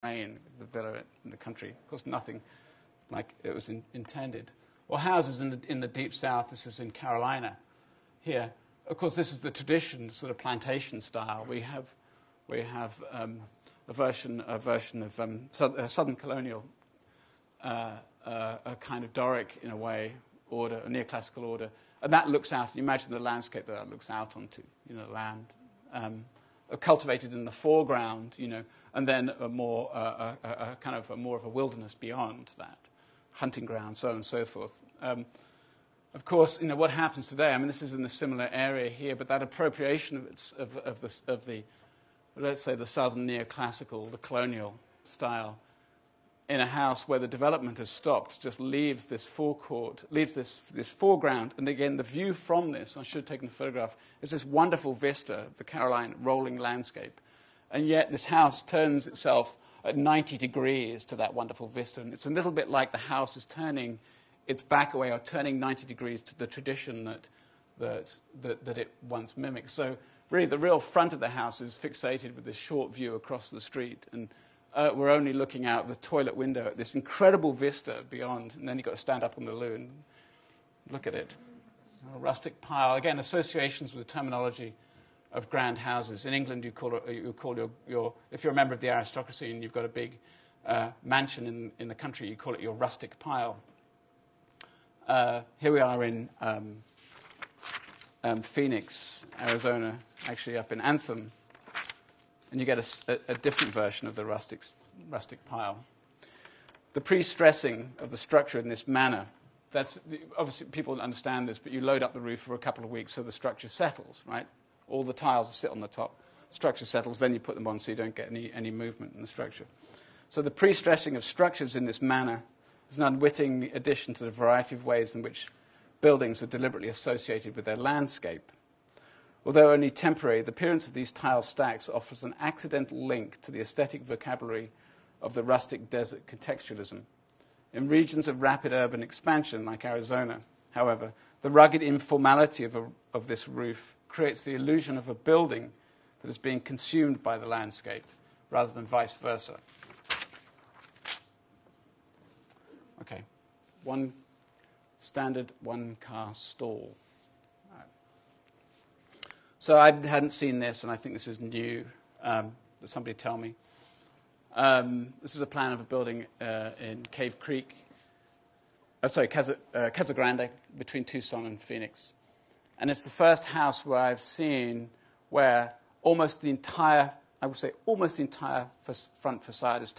the villa in the country. Of course, nothing like it was intended. Or houses in the deep south. This is in Carolina here. Of course, this is the tradition, sort of plantation style. We have a version of Southern colonial, a kind of Doric, in a way, order, a neoclassical order. And that looks out, you imagine the landscape that looks out onto, land. Cultivated in the foreground, and then more of a wilderness beyond that, hunting ground, so on and so forth. Of course, what happens today. I mean, this is in a similar area here, but that appropriation of the let's say the southern neoclassical, the colonial style, in a house where the development has stopped, just leaves this forecourt, leaves this foreground. And again, the view from this, I should have taken a photograph, is this wonderful vista of the Carolina rolling landscape. And yet this house turns itself at 90 degrees to that wonderful vista. And it's a little bit like the house is turning its back away or turning 90 degrees to the tradition that it once mimicked. So really the real front of the house is fixated with this short view across the street. And we're only looking out the toilet window at this incredible vista beyond, and then you've got to stand up on the loo and look at it. A rustic pile. Again, associations with the terminology of grand houses. In England, you call your if you're a member of the aristocracy and you've got a big mansion in the country, you call it your rustic pile. Here we are in Phoenix, Arizona, actually up in Anthem. And you get a different version of the rustic pile. The pre-stressing of the structure in this manner, obviously people understand this, but you load up the roof for a couple of weeks so the structure settles, right? All the tiles sit on the top. Structure settles, then you put them on so you don't get any movement in the structure. So the pre-stressing of structures in this manner is an unwitting addition to the variety of ways in which buildings are deliberately associated with their landscape. Although only temporary, the appearance of these tile stacks offers an accidental link to the aesthetic vocabulary of the rustic desert contextualism. In regions of rapid urban expansion, like Arizona, however, the rugged informality of this roof creates the illusion of a building that is being consumed by the landscape, rather than vice versa. Okay, one standard one-car stall. So I hadn't seen this, and I think this is new. Somebody tell me. This is a plan of a building in Cave Creek. Casa Grande, between Tucson and Phoenix. And it's the first house where I've seen where almost the entire front facade is